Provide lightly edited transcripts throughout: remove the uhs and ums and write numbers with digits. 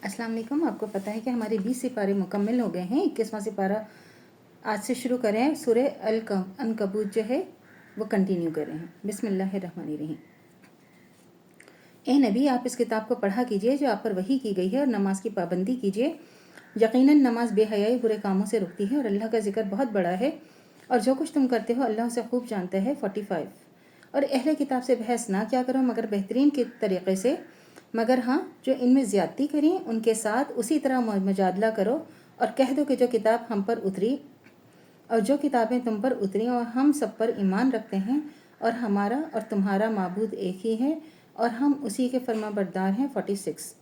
अस्सलाम वालेकुम। आपको पता है कि हमारे 20 सिपारे मुकम्मल हो गए हैं। 21वां सिपारा आज से शुरू करें। सूरह अनकबूत जो है वो कंटिन्यू कर रहे हैं। बिस्मिल्लाहिर्रहमानिर्रहीम। ए नबी, आप इस किताब को पढ़ा कीजिए जो आप पर वही की गई है, और नमाज की पाबंदी कीजिए। यकीनन नमाज बेहयाई बुरे कामों से रुकती है, और अल्लाह का जिक्र बहुत बड़ा है, और जो कुछ तुम करते हो अल्लाह उसे खूब जानता है। 45। और अहले किताब से बहस ना क्या करो मगर बेहतरीन के तरीक़े से, मगर हाँ जो इनमें ज़्यादती करें उनके साथ उसी तरह मुजादला करो, और कह दो कि जो किताब हम पर उतरी और जो किताबें तुम पर उतरी और हम सब पर ईमान रखते हैं, और हमारा और तुम्हारा माबूद एक ही है, और हम उसी के फरमाबरदार हैं। 46।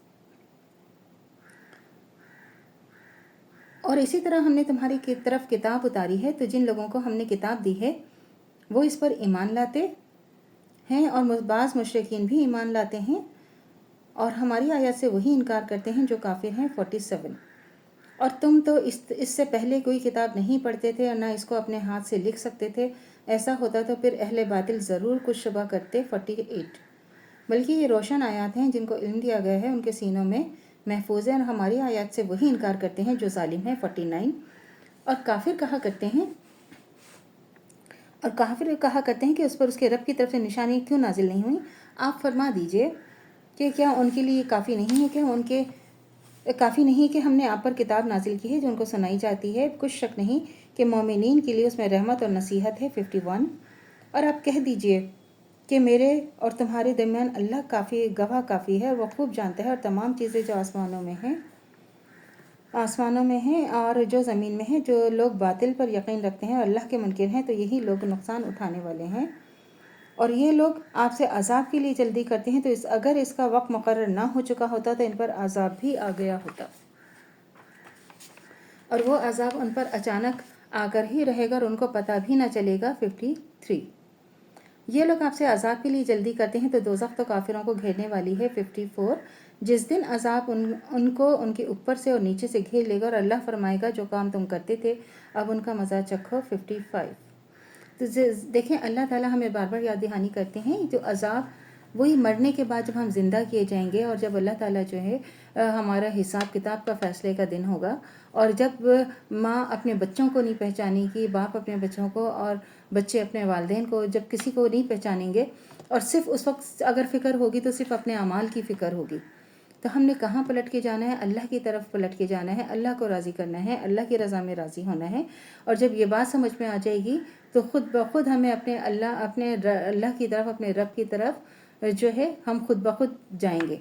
और इसी तरह हमने तुम्हारी की तरफ किताब उतारी है, तो जिन लोगों को हमने किताब दी है वो इस पर ईमान लाते हैं, और बाज़ मुशरिकीन भी ईमान लाते हैं और हमारी आयत से वही इनकार करते हैं जो काफिर हैं। 47। और तुम तो इससे पहले कोई किताब नहीं पढ़ते थे, और ना इसको अपने हाथ से लिख सकते थे। ऐसा होता तो फिर अहले बातिल ज़रूर कुछ शुबा करते। 48। बल्कि ये रोशन आयात हैं जिनको इल्म दिया गया है उनके सीनों में महफूज है, और हमारी आयत से वही इनकार करते हैं जो जालिम है। 49। और काफिर कहा करते हैं कि उस पर उसके रब की तरफ से निशानी क्यों नाजिल नहीं हुई। आप फरमा दीजिए कि क्या उनके लिए काफ़ी नहीं है, काफ़ी नहीं कि हमने आप पर किताब नाजिल की है जो उनको सुनाई जाती है। कुछ शक नहीं कि मोमिनीन के लिए उसमें रहमत और नसीहत है। 51। और आप कह दीजिए कि मेरे और तुम्हारे दरमियान अल्लाह काफ़ी गवाह काफ़ी है, और वह खूब जानता है, और तमाम चीज़ें जो आसमानों में हैं और जो ज़मीन में हैं। जो लोग बातिल पर यकीन रखते हैं और अल्लाह के मुनकिर हैं, तो यही लोग नुकसान उठाने वाले हैं। और ये लोग आपसे अजाब के लिए जल्दी करते हैं, तो अगर इसका वक्त मुकर्रर ना हो चुका होता तो इन पर अजाब भी आ गया होता, और वो अजाब उन पर अचानक आकर ही रहेगा और उनको पता भी ना चलेगा। 53। ये लोग आपसे अजाब के लिए जल्दी करते हैं, तो दोज़ख तो काफिरों को घेरने वाली है। 54। जिस दिन अजाब उनको उनके ऊपर से और नीचे से घेर लेगा, और अल्लाह फरमाएगा जो काम तुम करते थे अब उनका मज़ा चखो। 55। तो देखें अल्लाह ताला हमें बार बार याद दहानी करते हैं जो अजाब वही मरने के बाद जब हम ज़िंदा किए जाएंगे, और जब अल्लाह ताला जो है हमारा हिसाब किताब का फ़ैसले का दिन होगा, और जब माँ अपने बच्चों को नहीं पहचानेगी, बाप अपने बच्चों को और बच्चे अपने वालिदैन को जब किसी को नहीं पहचानेंगे, और सिर्फ उस वक्त अगर फ़िक्र होगी तो सिर्फ अपने अमाल की फ़िक्र होगी, तो हमने कहाँ पलट के जाना है? अल्लाह की तरफ पलट के जाना है। अल्लाह को राज़ी करना है, अल्लाह की रज़ा में राज़ी होना है। और जब ये बात समझ में आ जाएगी तो खुद ब खुद हमें अपने अल्लाह की तरफ, अपने रब की तरफ जो है हम खुद ब खुद जाएंगे।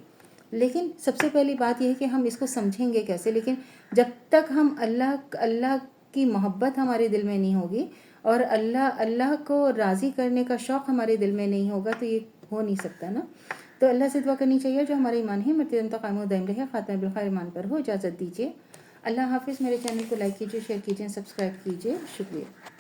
लेकिन सबसे पहली बात यह है कि हम इसको समझेंगे कैसे। लेकिन जब तक हम अल्लाह की मोहब्बत हमारे दिल में नहीं होगी और अल्लाह को राज़ी करने का शौक़ हमारे दिल में नहीं होगा, तो ये हो नहीं सकता ना। तो अल्लाह से दुआ करनी चाहिए जो हमारा ईमान है मरतबा तक कायम दायम रहे, ख़ात्मा बिल खैर ईमान पर हो। इजाज़त दीजिए। अल्लाह हाफ़िज़। मेरे चैनल को लाइक कीजिए, शेयर कीजिए, सब्सक्राइब कीजिए। शुक्रिया।